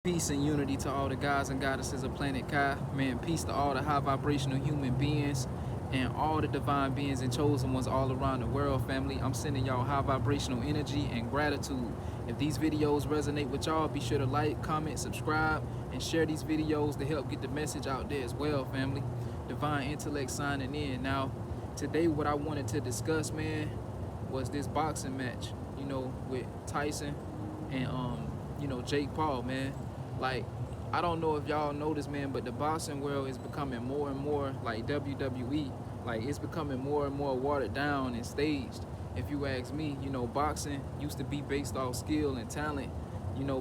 Peace and unity to all the gods and goddesses of planet Kai. Man, peace to all the high vibrational human beings and all the divine beings and chosen ones all around the world, family. I'm sending y'all high vibrational energy and gratitude. If these videos resonate with y'all, be sure to like, comment, subscribe, and share these videos to help get the message out there as well, family. Divine intellect signing in. Now, today what I wanted to discuss, man, was this boxing match, with Tyson and Jake Paul, man. Like, I don't know if y'all know this, man, but the boxing world is becoming more and more like WWE. Like, it's becoming more and more watered down and staged. If you ask me, boxing used to be based off skill and talent,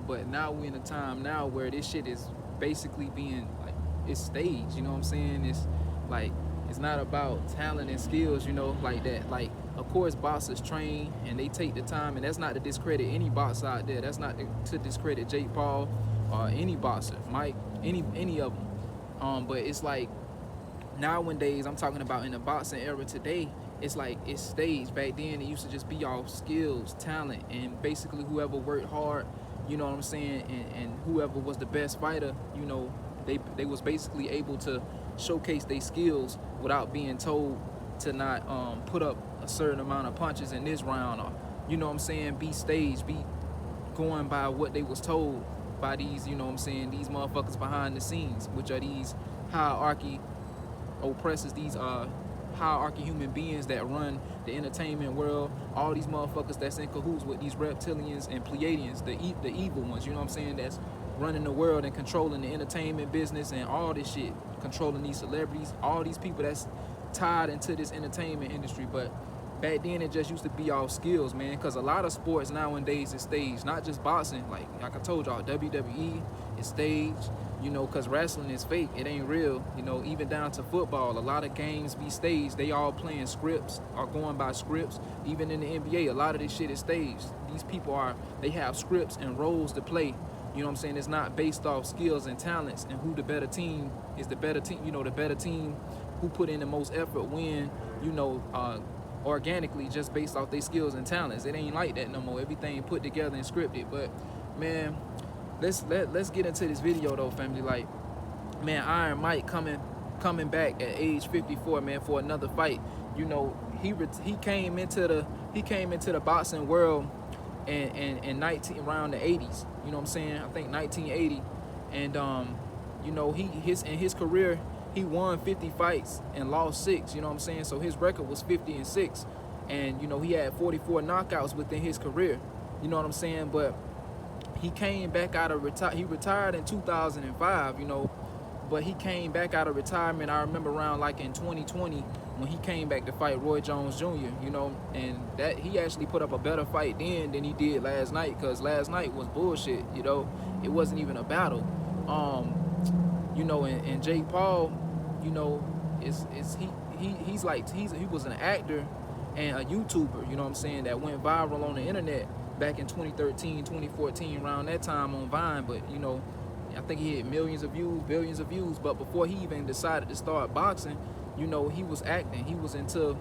but now we're in a time now where this shit is basically being like, it's staged, you know what I'm saying? It's like, it's not about talent and skills, like that. Like, of course, boxers train and they take the time, and that's not to discredit any boxer out there. That's not to discredit Jake Paul or any boxer, Mike, any of them. But it's like nowadays, I'm talking about in the boxing era today, it's like it's staged. Back then, it used to just be all skills, talent, and basically whoever worked hard, you know what I'm saying, and whoever was the best fighter, they was basically able to showcase their skills without being told to not put up a certain amount of punches in this round, or you know what I'm saying, be staged, be going by what they was told by these, these motherfuckers behind the scenes, which are these hierarchy oppressors, these hierarchy human beings that run the entertainment world, all these motherfuckers that's in cahoots with these reptilians and Pleiadians, the evil ones, you know what I'm saying, that's running the world and controlling the entertainment business and all this shit, controlling these celebrities, all these people that's tied into this entertainment industry. But back then it just used to be all skills, man, because a lot of sports nowadays is staged, not just boxing. Like I told y'all, WWE is staged, because wrestling is fake, it ain't real, even down to football. A lot of games be staged, they all playing scripts or going by scripts. Even in the NBA, a lot of this shit is staged. These people they have scripts and roles to play. You know what I'm saying? It's not based off skills and talents and who the better team is. The better team, the better team who put in the most effort win, organically, just based off their skills and talents. It ain't like that no more. Everything put together and scripted. But man, let's get into this video though, family. Like, man, Iron Mike coming back at age 54, man, for another fight. He came into the boxing world in 19 around the 80s. You know what I'm saying? I think 1980, and in his career, he won 50 fights and lost 6. You know what I'm saying? So his record was 50-6, and he had 44 knockouts within his career. You know what I'm saying? But he came back out of he retired in 2005. But he came back out of retirement. I remember around like in 2020 when he came back to fight Roy Jones Jr. And that he actually put up a better fight then than he did last night, because last night was bullshit. It wasn't even a battle. And Jake Paul, he was an actor and a YouTuber, you know what I'm saying, that went viral on the internet back in 2013, 2014, around that time on Vine. But I think he hit millions of views, billions of views. But before he even decided to start boxing, he was acting. He was into,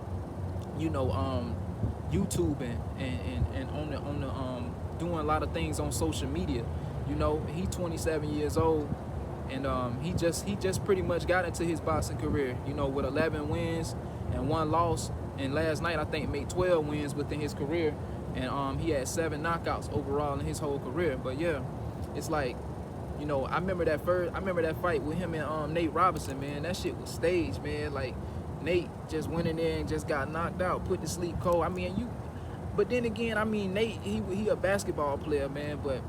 YouTubing and on the doing a lot of things on social media. He 27 years old, and he just pretty much got into his boxing career, with 11 wins and 1 loss. And last night I think made 12 wins within his career, and he had 7 knockouts overall in his whole career. But yeah, it's like, I remember that fight with him and Nate Robinson, man. That shit was staged, man. Like, Nate just went in there and just got knocked out, put to sleep cold. But then again, Nate, he a basketball player, man. But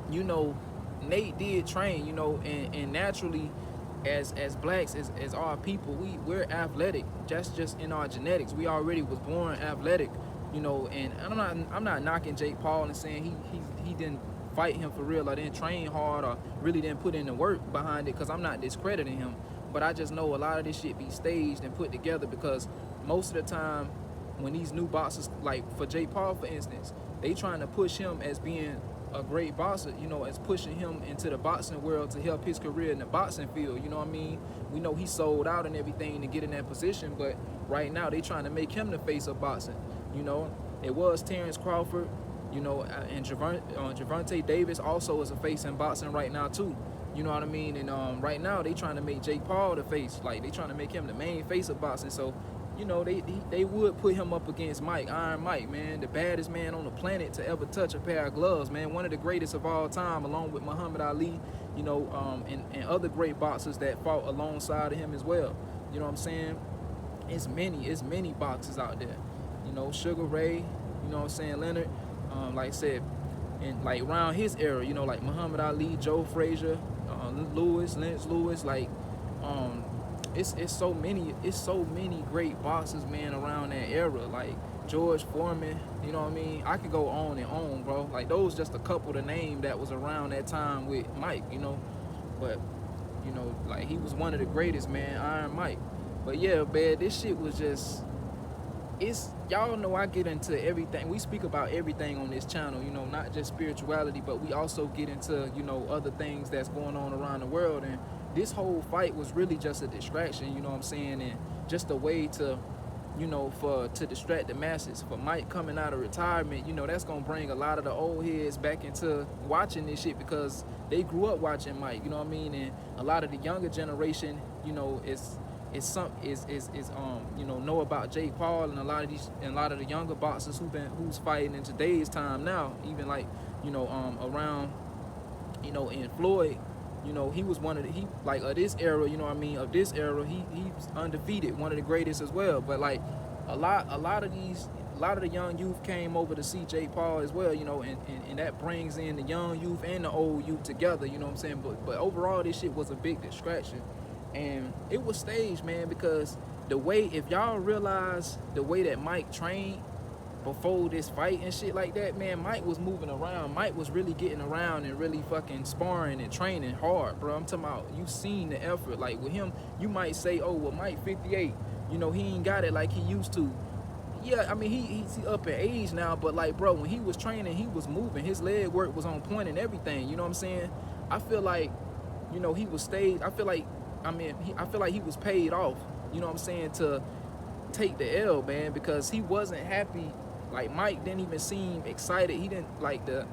Nate did train, and naturally, as blacks, as our people, we're athletic. That's just in our genetics. We already was born athletic, And I'm not knocking Jake Paul and saying he didn't fight him for real, or didn't train hard, or really didn't put in the work behind it, because I'm not discrediting him. But I just know a lot of this shit be staged and put together, because most of the time when these new boxers, like for Jake Paul for instance, they trying to push him as being a great boxer, as pushing him into the boxing world to help his career in the boxing field, you know what I mean? We know he sold out and everything to get in that position, but right now they trying to make him the face of boxing. It was Terrence Crawford, And Gervonta Davis also is a face in boxing right now too. You know what I mean? And right now they trying to make Jake Paul the face, like they trying to make him the main face of boxing. So, they would put him up against Iron Mike, man, the baddest man on the planet to ever touch a pair of gloves, man, one of the greatest of all time, along with Muhammad Ali, and other great boxers that fought alongside of him as well. You know what I'm saying? It's many boxers out there. Sugar Ray, you know what I'm saying, Leonard, like I said, and like around his era, like Muhammad Ali, Joe Frazier, Lennox Lewis, like it's so many great boxers, man, around that era, like George Foreman, you know what I mean? I could go on and on, bro. Like those just a couple to name that was around that time with Mike, but like he was one of the greatest, man, Iron Mike. But yeah, man, this shit was just, y'all know I get into everything. We speak about everything on this channel, not just spirituality, but we also get into, other things that's going on around the world. And this whole fight was really just a distraction, you know what I'm saying? And just a way to, to distract the masses. For Mike coming out of retirement, that's gonna bring a lot of the old heads back into watching this shit because they grew up watching Mike, you know what I mean? And a lot of the younger generation, know about Jake Paul, and a lot of the younger boxers who's fighting in today's time now, even like around in Floyd, he was one of of this era, of this era, he's undefeated, one of the greatest as well. But like a lot of the young youth came over to see Jake Paul as well, and that brings in the young youth and the old youth together, you know what I'm saying? But overall, this shit was a big distraction. And it was staged, man, because if y'all realize the way that Mike trained before this fight and shit like that, man, Mike was moving around. Mike was really getting around and really fucking sparring and training hard, bro. I'm talking about, you seen the effort. Like with him, you might say, oh, well, Mike 58, he ain't got it like he used to. Yeah, I mean, he's up in age now, but like, bro, when he was training, he was moving. His leg work was on point and everything, you know what I'm saying? I feel like, he was staged. I feel like he was paid off, you know what I'm saying, to take the L, man, because he wasn't happy. Like Mike didn't even seem excited. He didn't like the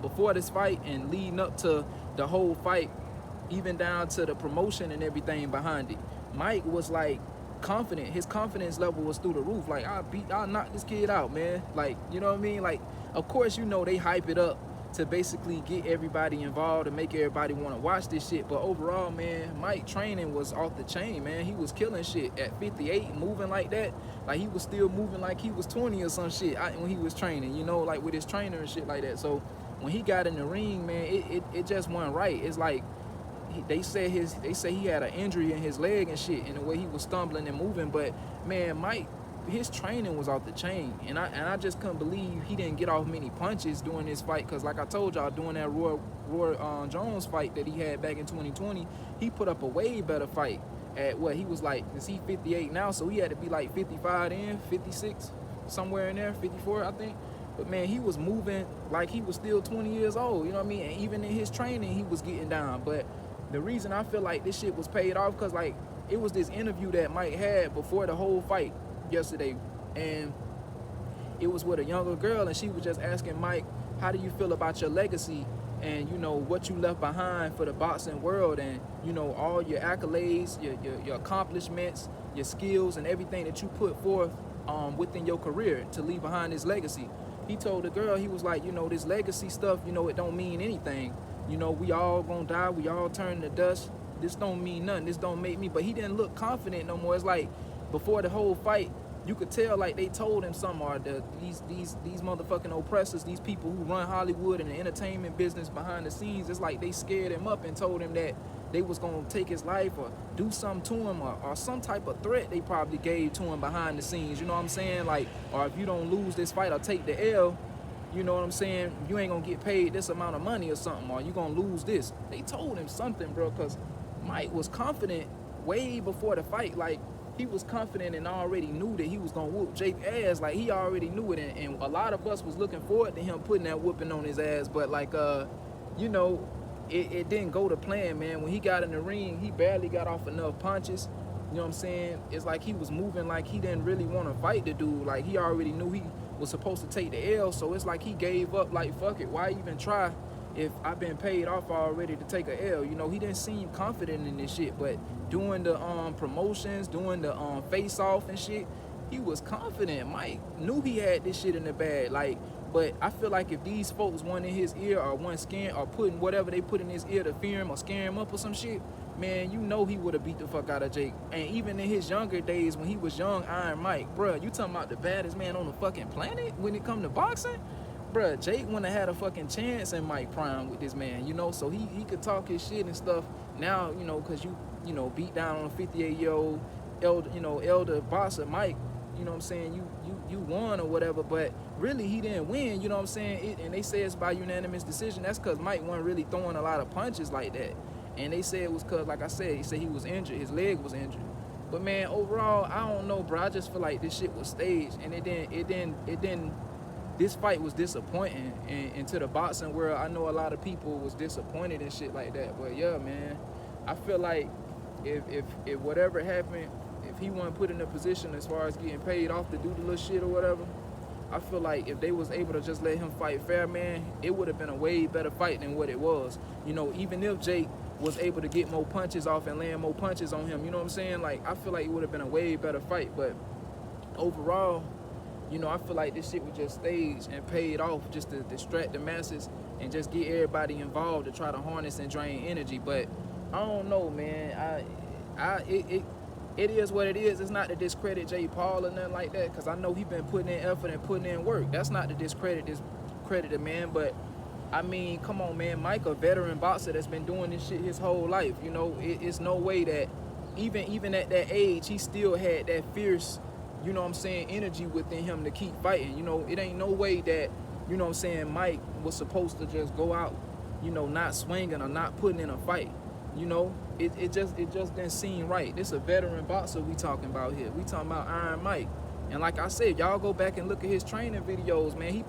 before this fight and leading up to the whole fight, even down to the promotion and everything behind it. Mike was like confident. His confidence level was through the roof. Like, I'll knock this kid out, man. Like, you know what I mean? Like, of course, they hype it up to basically get everybody involved and make everybody want to watch this shit. But overall, man, Mike training was off the chain, man. He was killing shit at 58, moving like that. Like, he was still moving like he was 20 or some shit when he was training, like with his trainer and shit like that. So when he got in the ring, man, it just wasn't right. It's like they say he had an injury in his leg and shit, and the way he was stumbling and moving. But man, Mike, his training was off the chain, and I just couldn't believe he didn't get off many punches during this fight, because like I told y'all, during that Roy Jones fight that he had back in 2020, he put up a way better fight at what he was like, is he 58 now, so he had to be like 55 then, 56, somewhere in there, 54 I think. But man, he was moving like he was still 20 years old, you know what I mean? And even in his training, he was getting down. But the reason I feel like this shit was paid off, because like it was this interview that Mike had before the whole fight yesterday, and it was with a younger girl, and she was just asking Mike, how do you feel about your legacy and what you left behind for the boxing world, and all your accolades, your accomplishments, your skills, and everything that you put forth within your career to leave behind this legacy. He told the girl, he was like, this legacy stuff, it don't mean anything. We all gonna die, we all turn to dust. This don't mean nothing, this don't make me. But he didn't look confident no more. It's like before the whole fight, you could tell like they told him something, or these motherfucking oppressors, these people who run Hollywood and the entertainment business behind the scenes, it's like they scared him up and told him that they was gonna take his life or do something to him, or some type of threat they probably gave to him behind the scenes, you know what I'm saying? Like, or if you don't lose this fight or take the L, you know what I'm saying, you ain't gonna get paid this amount of money or something, or you gonna lose this. They told him something, bro, because Mike was confident way before the fight. Like, he was confident and already knew that he was gonna whoop Jake ass. Like, he already knew it, and a lot of us was looking forward to him putting that whooping on his ass. But like, it didn't go to plan, man. When he got in the ring, he barely got off enough punches. You know what I'm saying? It's like he was moving like he didn't really want to fight the dude. Like, he already knew was supposed to take the L. So it's like he gave up, like, fuck it, why even try if I've been paid off already to take a L? You know, he didn't seem confident in this shit, but doing the promotions, doing the face off and shit, he was confident. Mike knew he had this shit in the bag. Like, but I feel like if these folks one in his ear or one scaring or putting whatever they put in his ear to fear him or scare him up or some shit, man, you know he would have beat the fuck out of Jake. And even in his younger days when he was young, Iron Mike, bruh, you talking about the baddest man on the fucking planet when it come to boxing? Bruh, Jake wouldn't have had a fucking chance in Mike Prime with this man, you know? So he could talk his shit and stuff now, you know, because you know, beat down on a 58-year-old elder boxer, Mike. You know what I'm saying? You won or whatever, but really he didn't win. You know what I'm saying? And they say it's by unanimous decision. That's because Mike wasn't really throwing a lot of punches like that. And they say it was because, like I said, he said he was injured. His leg was injured. But man, overall, I don't know, bro. I just feel like this shit was staged, and it didn't. This fight was disappointing, and to the boxing world, I know a lot of people was disappointed and shit like that. But yeah, man, I feel like if whatever happened, if he wasn't put in a position as far as getting paid off to do the little shit or whatever, I feel like if they was able to just let him fight fair, man, it would have been a way better fight than what it was. You know, even if Jake was able to get more punches off and land more punches on him, you know what I'm saying? Like, I feel like it would have been a way better fight. But overall, you know, I feel like this shit was just staged and paid off just to distract the masses and just get everybody involved to try to harness and drain energy. But I don't know, man. It is what it is. It's not to discredit Jay Paul or nothing like that, because I know he been putting in effort and putting in work. That's not to discredit the man, but I mean, come on, man. Mike, a veteran boxer that's been doing this shit his whole life. You know, it's no way that even at that age, he still had that fierce, you know what I'm saying, energy within him to keep fighting. You know, it ain't no way that, you know what I'm saying, Mike was supposed to just go out, you know, not swinging or not putting in a fight. You know, it just didn't seem right. This a veteran boxer we talking about here. We talking about Iron Mike. And like I said, y'all go back and look at his training videos, man. He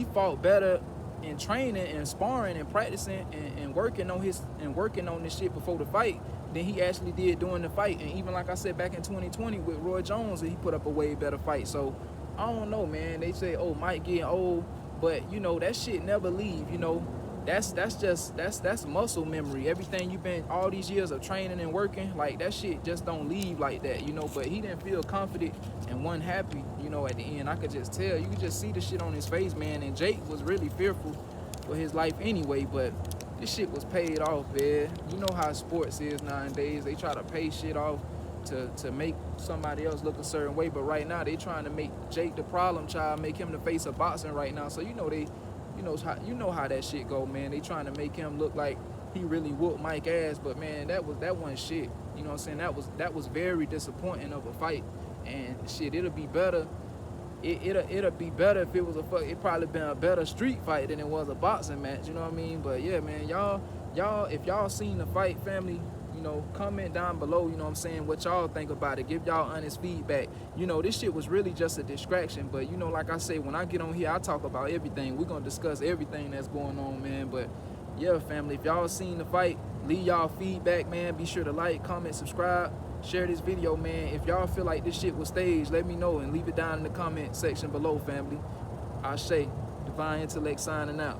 fought better in training and sparring and practicing and working on this shit before the fight than he actually did during the fight. And even like I said, back in 2020 with Roy Jones, he put up a way better fight. So I don't know, man. They say, oh, Mike getting old, but you know, that shit never leave, you know. That's muscle memory. Everything you've been, all these years of training and working, like that shit just don't leave like that, you know. But he didn't feel confident and wasn't happy, you know, at the end. I could just tell. You could just see the shit on his face, man. And Jake was really fearful for his life anyway, but this shit was paid off, man. You know how sports is nowadays. They try to pay shit off to make somebody else look a certain way, but right now they trying to make Jake the problem child, make him the face of boxing right now. So you know how that shit go, man. They trying to make him look like he really whooped Mike ass, but man, that wasn't shit. You know what I'm saying? That was very disappointing of a fight. And shit, it'll be better. It'll be better if it was it probably been a better street fight than it was a boxing match. You know what I mean? But yeah, man, y'all, if y'all seen the fight, family, you know, comment down below, you know what I'm saying, what y'all think about it. Give y'all honest feedback. You know, this shit was really just a distraction, but you know, like I say, when I get on here, I talk about everything. We're gonna discuss everything that's going on, man. But yeah, family, if y'all seen the fight, leave y'all feedback, man. Be sure to like, comment, subscribe, share this video, man. If y'all feel like this shit was staged, let me know and leave it down in the comment section below, family. Ashe, Divine Intellect signing out.